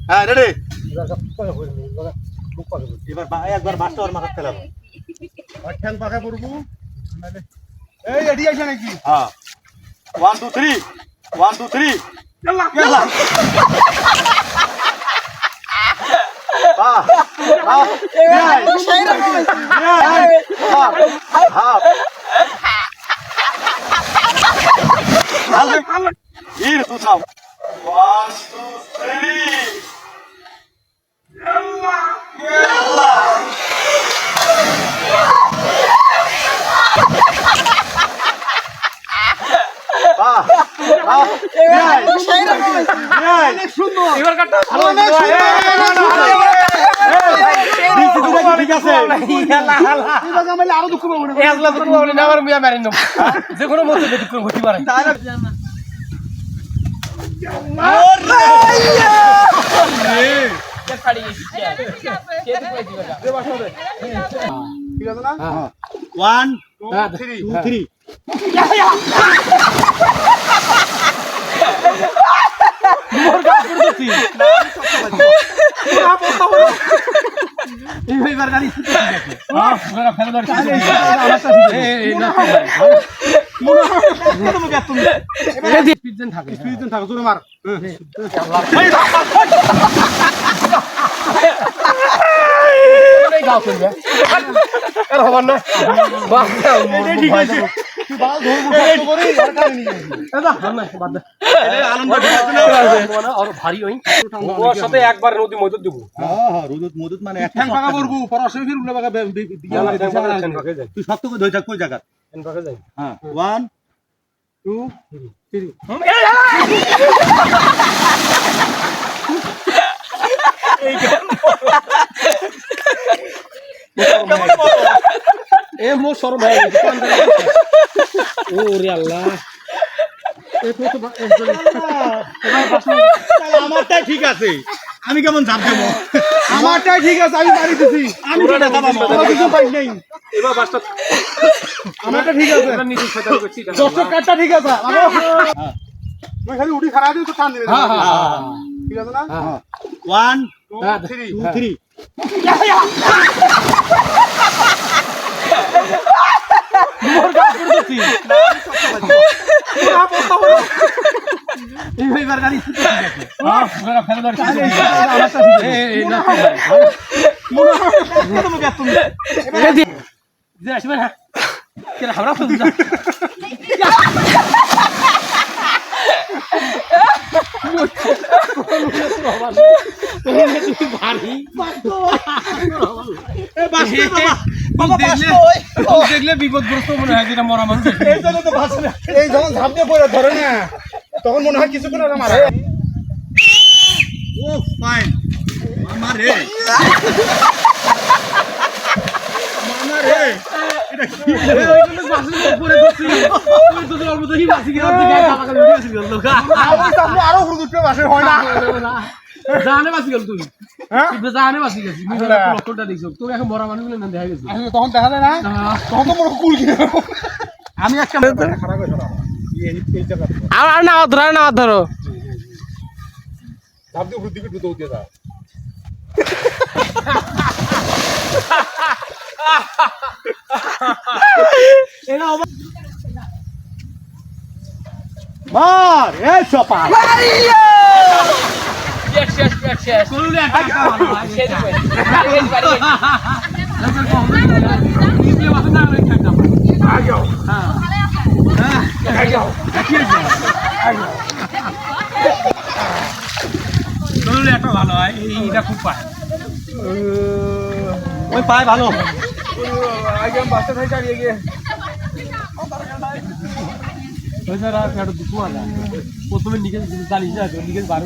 হ্যাঁ রেডি এবার একবার বাসটা ওর মাথা ফেলাবো ঠ্যাং পাকা করবো এই রেডি আছে নাকি হ্যাঁ 1 2 3 1 2 3 ইয়াল্লা ইয়াল্লা বাহ বাহ সেই রকম Here, tu sao? 1 2 3 Yalla! সেই রকম অনেক সুন্দর এবার কাটটা অনেক ঠিক আছে এবার আমি আরো দুঃখ পাবো না একলা তো বলে না আমার মিয়া মারি নম যে কোনো মতে দুঃখ হতে পারে ঠিক আছে না 1 2 3 এইবার গাড়ি ওরা ফেলে ধরছে এই না পিজন থাকে পিছন থাকো জোরে মার এই গাও করবে আর হবার না বাহ ঠিক আছে তুই বাল ধরবো করে আর কানে নিয়ে না বাদ দে আনন্দ ঠিক আছে না আর ভারী হই ওর সাথে একবার নদী মদত দেব হ্যাঁ রুদুত মদুত মানে এক ঠ্যাং পাকা করবো পরশে ফির উল্টা পাকা তুই সব তো ধরে থাক কই জায়গা হ্যাঁ 1 2 3 এ মো সর ভাই ওরে আল্লাহ আমারটাই ঠিক আছে আমি কেমন ঝাঁপ দেবো আমারটাই ঠিক আছে আমি বাড়ি দিছি আমি কোনো কিছু পাই নাই এবার বাসটা আমারটা ঠিক আছে এবার নিচে শয়তান করছি দর্শক কাটটা ঠিক আছে আমি খালি উঠি খারাপ দিই তো টান দিবে ঠিক আছে না 1 2 3 এইবার গাড়ি ওরা ফেলে ধরছে এই না যে আসবে না কেন আমরা শুনছি দেখলে বিপদগ্রস্ত মনে হয় যেটা মরা মানুষ এই জন্য তো ভাষা এই যখন ঝাঁপ দিয়ে পড়ে ধরে না তখন মনে হয় কিছু করে মারে ও ফাইন আমার রে আরো হুড়ুদুটে বাসে হয় না জানে বাঁচি গেল তুই হ্যাঁ জানে বাঁচি গেছি লক্ষণটা দেখছো তোর এখন বড় মানুষগুলো না দেখা গেছে আসলে তখন দেখা যায় না তখন তো বড় কুল কিনে আমি একটা খারাপ হয়ে ধরা এই জায়গা আর না ধরো ঝাঁপ দিয়ে উপর দিকে ঢুকে উঠে যা মার এই চপা শেষ করলে একটা ভালো হয় শেষ করে একটা ভালো হয় এইটা খুব পায় ওই পায় ভালো আগে আমি বাসা থেকে দাঁড়িয়ে গিয়ে প্রথমে নিকেশ চালিয়ে যায় নিকেশ বারো